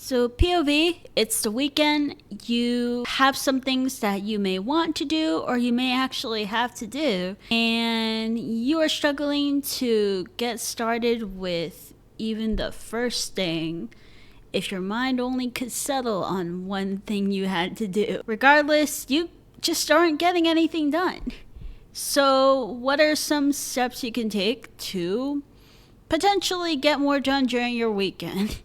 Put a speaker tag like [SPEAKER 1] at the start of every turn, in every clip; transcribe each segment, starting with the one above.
[SPEAKER 1] So POV, it's the weekend. You have some things that you may want to do or you may actually have to do, and you are struggling to get started with even the first thing if your mind only could settle on one thing you had to do. Regardless, you just aren't getting anything done. So what are some steps you can take to potentially get more done during your weekend?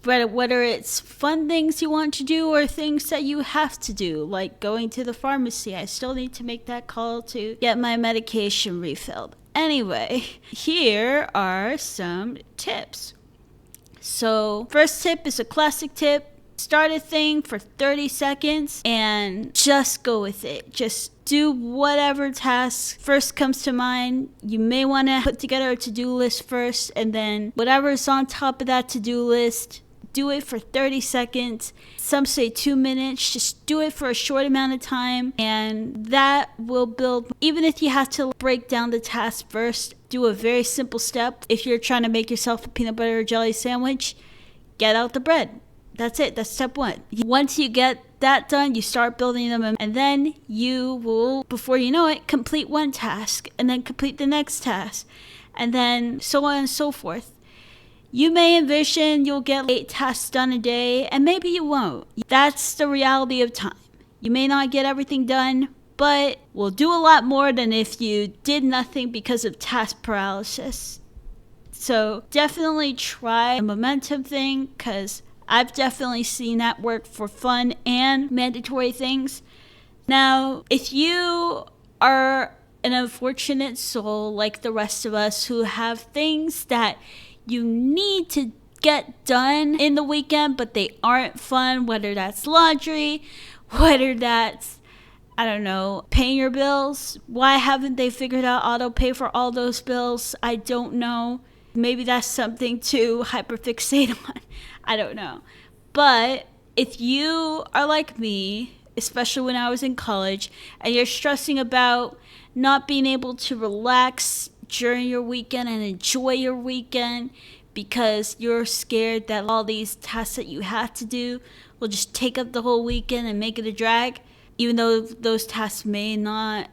[SPEAKER 1] But whether it's fun things you want to do or things that you have to do, like going to the pharmacy. I still need to make that call to get my medication refilled. Anyway, here are some tips. So, first tip is a classic tip. Start a thing for 30 seconds and just go with it. Just do whatever task first comes to mind. You may want to put together a to-do list first, and then whatever's on top of that to-do list, do it for 30 seconds. Some say 2 minutes. Just do it for a short amount of time, and that will build. Even if you have to break down the task first, do a very simple step. If you're trying to make yourself a peanut butter or jelly sandwich, get out the bread. That's it. That's step one. Once you get that done, you start building them, and then you will, before you know it, complete one task and then complete the next task, and then so on and so forth. You may envision you'll get 8 tasks done a day, and maybe you won't. That's the reality of time. You may not get everything done, but we'll do a lot more than if you did nothing because of task paralysis. So definitely try a momentum thing, because I've definitely seen that work for fun and mandatory things. Now, if you are an unfortunate soul like the rest of us who have things that you need to get done in the weekend, but they aren't fun, whether that's laundry, whether that's, I don't know, paying your bills. Why haven't they figured out auto pay for all those bills? I don't know. Maybe that's something to hyperfixate on. I don't know. But if you are like me, especially when I was in college, and you're stressing about not being able to relax during your weekend and enjoy your weekend because you're scared that all these tasks that you have to do will just take up the whole weekend and make it a drag, even though those tasks may not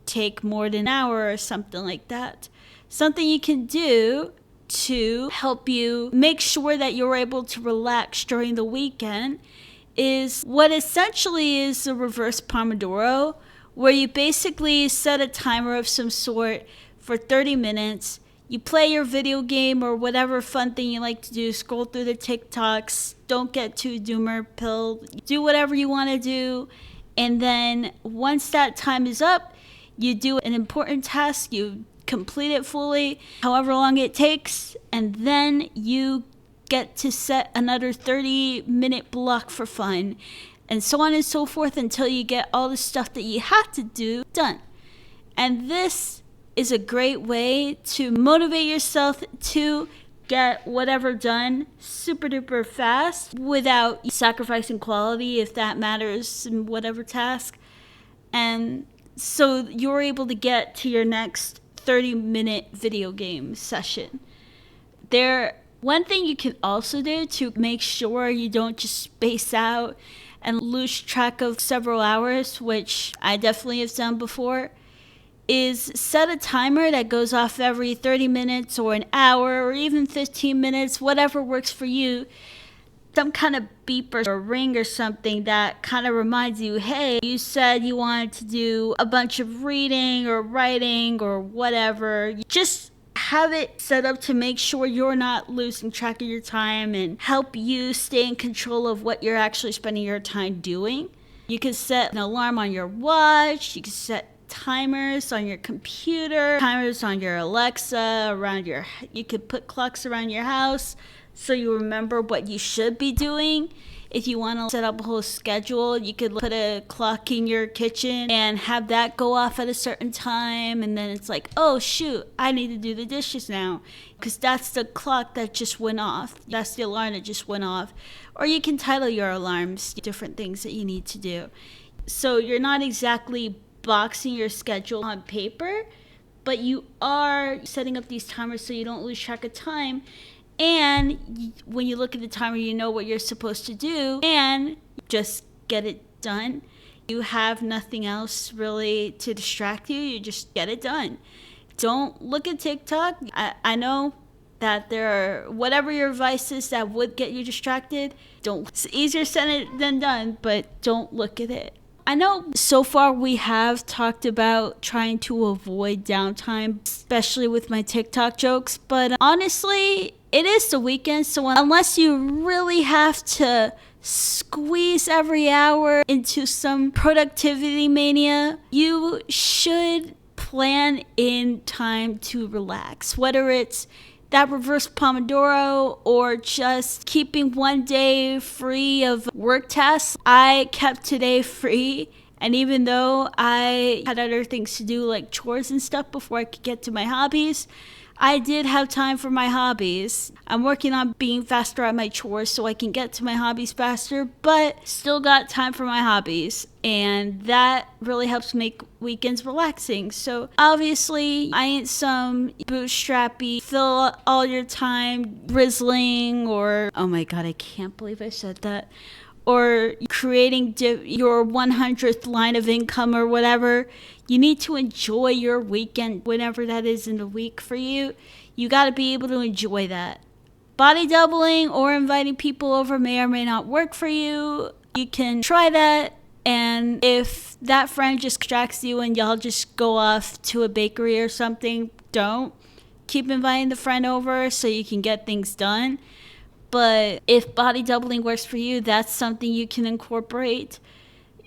[SPEAKER 1] take more than an hour or something like that. Something you can do to help you make sure that you're able to relax during the weekend is what essentially is a reverse Pomodoro, where you basically set a timer of some sort for 30 minutes. You play your video game or whatever fun thing you like to do, scroll through the TikToks, don't get too doomer pilled, do whatever you want to do, and then once that time is up, you do an important task, you complete it fully, however long it takes, and then you get to set another 30-minute block for fun, and so on and so forth until you get all the stuff that you have to do done. And this is a great way to motivate yourself to get whatever done super duper fast without sacrificing quality, if that matters, in whatever task. And so you're able to get to your next 30-minute video game session. One thing you can also do to make sure you don't just space out and lose track of several hours, which I definitely have done before, is set a timer that goes off every 30 minutes or an hour or even 15 minutes, whatever works for you. Some kind of beep or ring or something that kind of reminds you, hey, you said you wanted to do a bunch of reading or writing or whatever. Just have it set up to make sure you're not losing track of your time and help you stay in control of what you're actually spending your time doing. You can set an alarm on your watch. You can set timers on your computer, timers on your Alexa, you could put clocks around your house so you remember what you should be doing. If you want to set up a whole schedule, you could put a clock in your kitchen and have that go off at a certain time, and then it's like, oh shoot, I need to do the dishes now, because that's the clock that just went off. That's the alarm that just went off. Or you can title your alarms different things that you need to do. So you're not exactly boxing your schedule on paper, but you are setting up these timers so you don't lose track of time. And when you look at the timer, you know what you're supposed to do and just get it done. You have nothing else really to distract you. You just get it done. Don't look at TikTok. I know that there are whatever your vices that would get you distracted. It's easier said than done, but don't look at it. I know so far we have talked about trying to avoid downtime, especially with my TikTok jokes, but honestly, it is the weekend, so unless you really have to squeeze every hour into some productivity mania, you should plan in time to relax, whether it's that reverse Pomodoro or just keeping one day free of work tasks. I kept today free, and even though I had other things to do like chores and stuff before I could get to my hobbies, I did have time for my hobbies. I'm working on being faster at my chores so I can get to my hobbies faster, but still got time for my hobbies. And that really helps make weekends relaxing. So obviously, I ain't some bootstrappy, fill all your time drizzling or, oh my God, I can't believe I said that. Or creating your 100th line of income or whatever. You need to enjoy your weekend, whenever that is in the week for you. You got to be able to enjoy that. Body doubling or inviting people over may or may not work for you. You can try that. And if that friend just distracts you and y'all just go off to a bakery or something, don't. Keep inviting the friend over so you can get things done. But if body doubling works for you, that's something you can incorporate.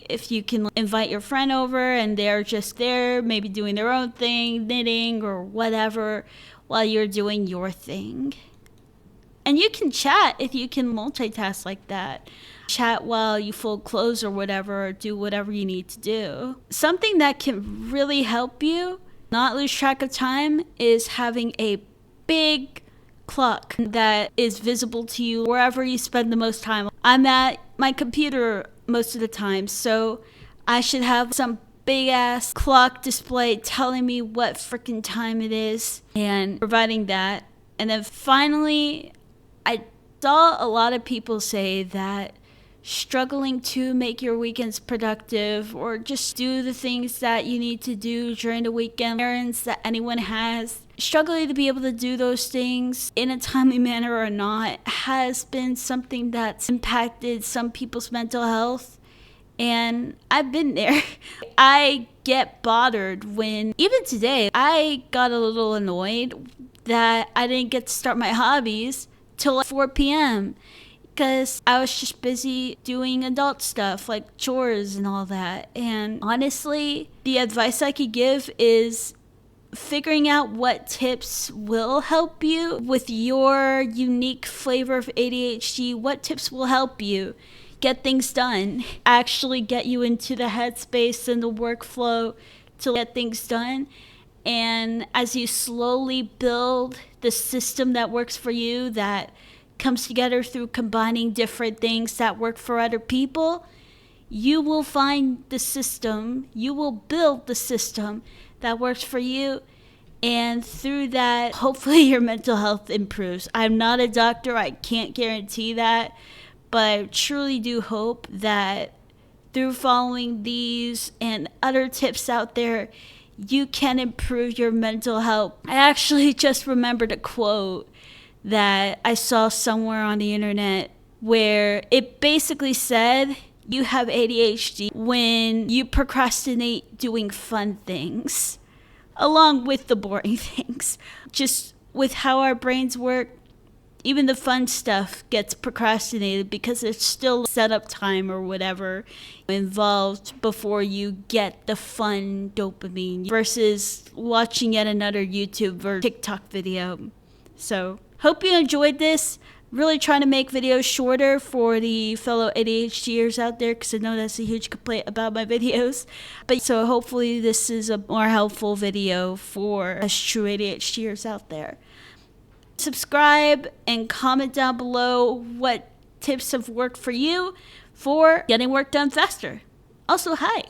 [SPEAKER 1] If you can invite your friend over and they're just there, maybe doing their own thing, knitting or whatever, while you're doing your thing. And you can chat if you can multitask like that. Chat while you fold clothes or whatever, or do whatever you need to do. Something that can really help you not lose track of time is having a big clock that is visible to you wherever you spend the most time. I'm at my computer most of the time, so I should have some big ass clock display telling me what freaking time it is and providing that. And then finally, I saw a lot of people say that struggling to make your weekends productive or just do the things that you need to do during the weekend, errands that anyone has, struggling to be able to do those things in a timely manner or not has been something that's impacted some people's mental health. And I've been there. I get bothered when, even today, I got a little annoyed that I didn't get to start my hobbies till like 4 p.m. because I was just busy doing adult stuff like chores and all that. And honestly, the advice I could give is figuring out what tips will help you with your unique flavor of ADHD. What tips will help you get things done, actually get you into the headspace and the workflow to get things done. And as you slowly build the system that works for you, that comes together through combining different things that work for other people, you will find the system, you will build the system that works for you. And through that, hopefully your mental health improves. I'm not a doctor, I can't guarantee that, but I truly do hope that through following these and other tips out there, you can improve your mental health. I actually just remembered a quote that I saw somewhere on the internet where it basically said, you have ADHD when you procrastinate doing fun things along with the boring things. Just with how our brains work, even the fun stuff gets procrastinated because there's still setup time or whatever involved before you get the fun dopamine versus watching yet another YouTube or TikTok video. So hope you enjoyed this. Really trying to make videos shorter for the fellow ADHDers out there because I know that's a huge complaint about my videos. But so hopefully this is a more helpful video for us true ADHDers out there. Subscribe and comment down below what tips have worked for you for getting work done faster. Also, hi.